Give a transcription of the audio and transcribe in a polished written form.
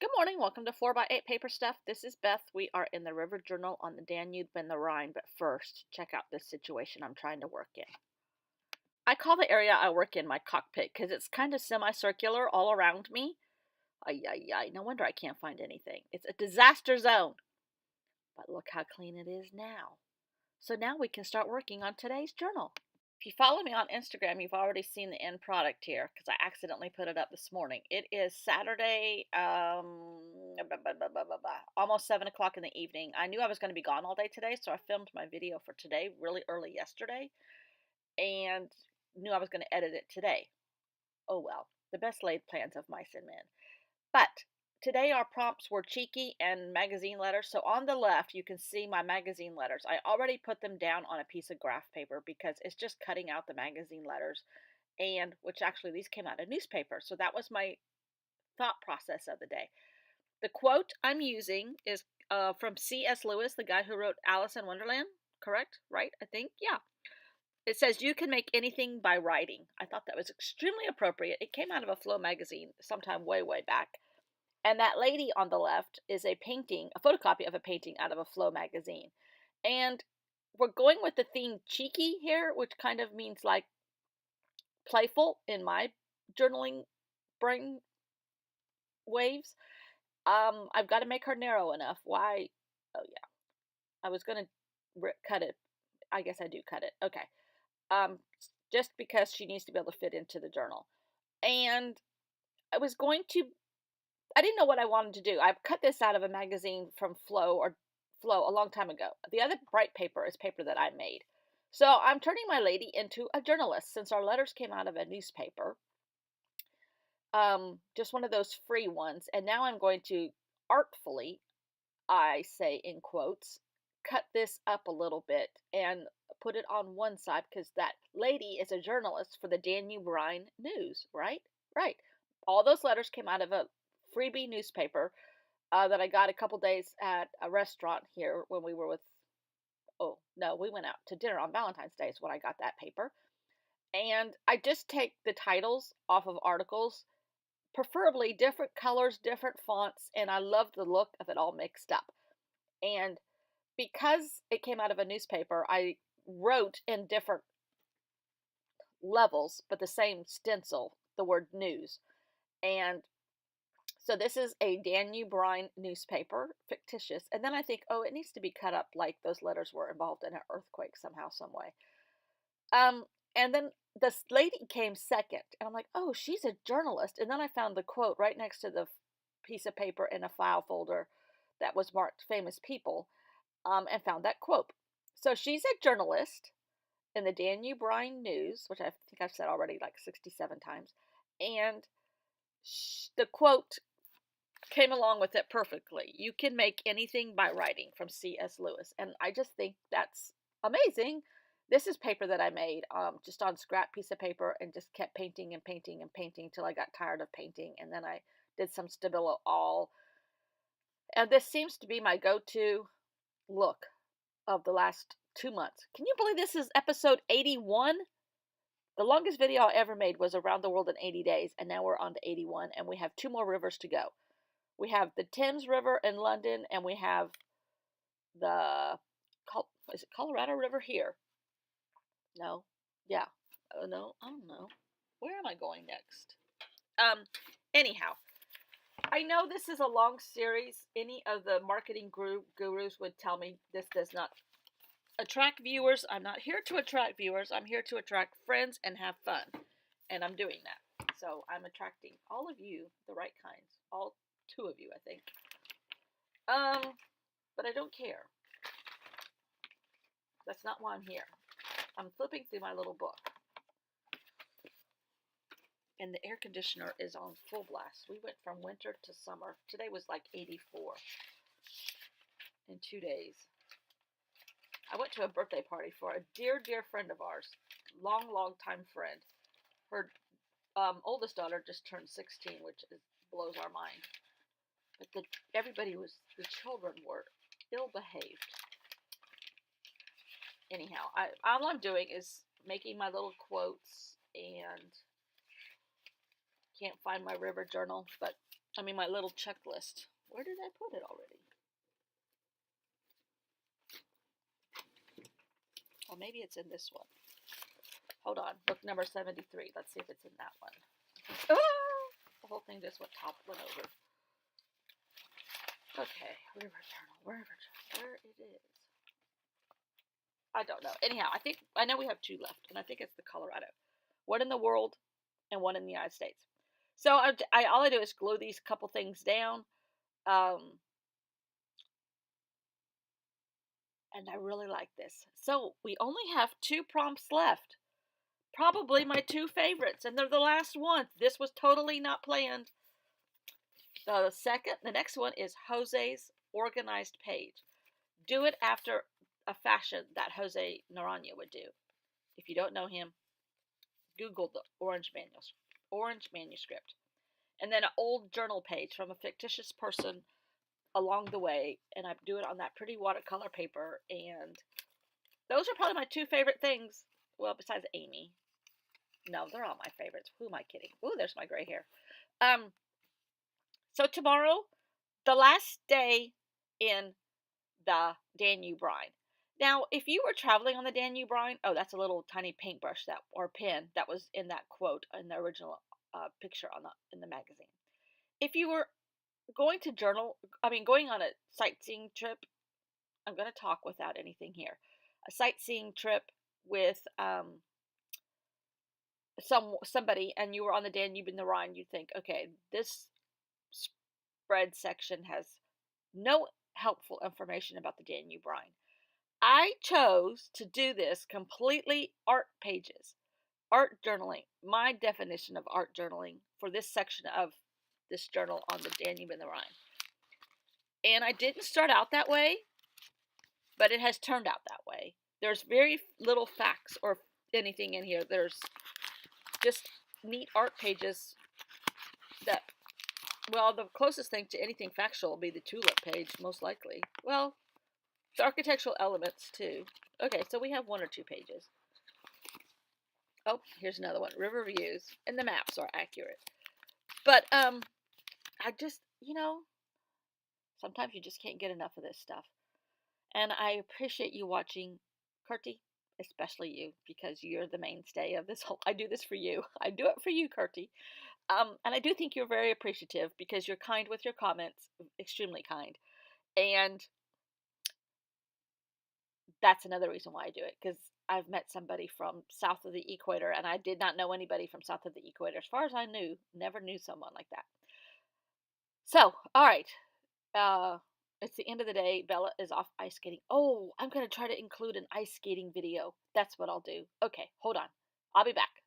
Good morning. Welcome to 4 by 8 Paper Stuff. This is Beth. We are in the River Journal on the Danube and the Rhine. But first, check out this situation I'm trying to work in. I call the area I work in my cockpit because it's kind of semicircular all around me. Ay, ay, ay. No wonder I can't find anything. It's a disaster zone. But look how clean it is now. So now we can start working on today's journal. If you follow me on Instagram, you've already seen the end product here because I accidentally put it up this morning. It is Saturday, almost 7 o'clock in the evening. I knew I was going to be gone all day today, so I filmed my video for today really early yesterday and knew I was going to edit it today. Oh well, the best laid plans of mice and men. But today our prompts were cheeky and magazine letters. So on the left, you can see my magazine letters. I already put them down on a piece of graph paper because it's just cutting out the magazine letters, and which actually these came out of newspaper. So that was my thought process of the day. The quote I'm using is from C.S. Lewis, the guy who wrote Alice in Wonderland. Correct? Right? I think. Yeah. It says, "You can make anything by writing." I thought that was extremely appropriate. It came out of a Flow magazine sometime way, way back. And that lady on the left is a painting, a photocopy of a painting out of a Flow magazine. And we're going with the theme cheeky here, which kind of means like playful in my journaling brain waves. I've got to make her narrow enough. Why? Oh, yeah. I was going to cut it. I guess I do cut it. Okay. Um, just because she needs to be able to fit into the journal. And I was going to I didn't know what I wanted to do. I cut this out of a magazine from Flow a long time ago. The other bright paper is paper that I made. So I'm turning my lady into a journalist since our letters came out of a newspaper. Just one of those free ones. And now I'm going to artfully, I say in quotes, cut this up a little bit and put it on one side because that lady is a journalist for the Danube Rhine News, right? Right. All those letters came out of a freebie newspaper that I got a couple days at a restaurant here when we were with, oh, no, we went out to dinner on Valentine's Day is when I got that paper. And I just take the titles off of articles, preferably different colors, different fonts, and I love the look of it all mixed up. And because it came out of a newspaper, I wrote in different levels, but the same stencil, the word news. And so this is a Danube Rhine newspaper, fictitious. And then I think, oh, it needs to be cut up like those letters were involved in an earthquake somehow, some way. And then this lady came second, and I'm like, oh, she's a journalist. And then I found the quote right next to the piece of paper in a file folder that was marked famous people, and found that quote. So she's a journalist in the Danube Rhine News, which I think I've said already like 67 times. And the quote came along with it perfectly. You can make anything by writing, from C.S. Lewis. And I just think that's amazing. This is paper that I made just on scrap piece of paper and just kept painting and painting and painting till I got tired of painting. And then I did some Stabilo all. And this seems to be my go-to look of the last 2 months. Can you believe this is episode 81? The longest video I ever made was Around the World in 80 Days, and now we're on to 81, and we have 2 more rivers to go. We have the Thames River in London, and we have the, is it Colorado River here? No. Yeah. Oh, no. I don't know. Where am I going next? Anyhow, I know this is a long series. Any of the marketing gurus would tell me this does not attract viewers. I'm not here to attract viewers. I'm here to attract friends and have fun. And I'm doing that. So I'm attracting all of you, the right kinds. All 2 of you, I think. But I don't care. That's not why I'm here. I'm flipping through my little book. And the air conditioner is on full blast. We went from winter to summer. Today was like 84 in 2 days. I went to a birthday party for a dear, dear friend of ours. Long time friend. Her oldest daughter just turned 16, which blows our mind. But the children were ill-behaved. Anyhow, all I'm doing is making my little quotes, and can't find my river journal, but I mean, my little checklist. Where did I put it already? Or maybe it's in this one. Hold on. Book number 73. Let's see if it's in that one. Ah! The whole thing just went over. Okay. River Journal. Where it is. I don't know. Anyhow, I know we have 2 left, and I think it's the Colorado. One in the world and one in the United States. So all I do is glue these couple things down. And I really like this. So we only have 2 prompts left. Probably my 2 favorites, and they're the last ones. This was totally not planned. The next one is Jose's organized page. Do it after a fashion that Jose Naranjo would do. If you don't know him, Google the Orange Manuscript. And then an old journal page from a fictitious person along the way, and I do it on that pretty watercolor paper, and those are probably my 2 favorite things. Well, besides Amy. No, they're all my favorites. Who am I kidding? Ooh, there's my gray hair. So tomorrow, the last day in the Danube Rhine. Now, if you were traveling on the Danube Rhine, oh, that's a little tiny paintbrush or pen that was in that quote in the original picture in the magazine. If you were going on a sightseeing trip, I'm going to talk without anything here. A sightseeing trip with somebody, and you were on the Danube and the Rhine, you'd think, okay, this spread section has no helpful information about the Danube Rhine. I chose to do this completely art pages, art journaling, my definition of art journaling for this section of this journal on the Danube and the Rhine. And I didn't start out that way, but it has turned out that way. There's very little facts or anything in here. There's just neat art pages that, well, the closest thing to anything factual will be the tulip page, most likely. Well, the architectural elements, too. Okay, so we have 1 or 2 pages. Oh, here's another one. River views. And the maps are accurate. But, I just, sometimes you just can't get enough of this stuff. And I appreciate you watching, Kurti, especially you, because you're the mainstay of this whole. I do this for you. I do it for you, Kurti. And I do think you're very appreciative because you're kind with your comments, extremely kind. And that's another reason why I do it, because I've met somebody from south of the equator, and I did not know anybody from south of the equator. As far as I knew, never knew someone like that. So, all right. It's the end of the day. Bella is off ice skating. Oh, I'm going to try to include an ice skating video. That's what I'll do. Okay, hold on. I'll be back.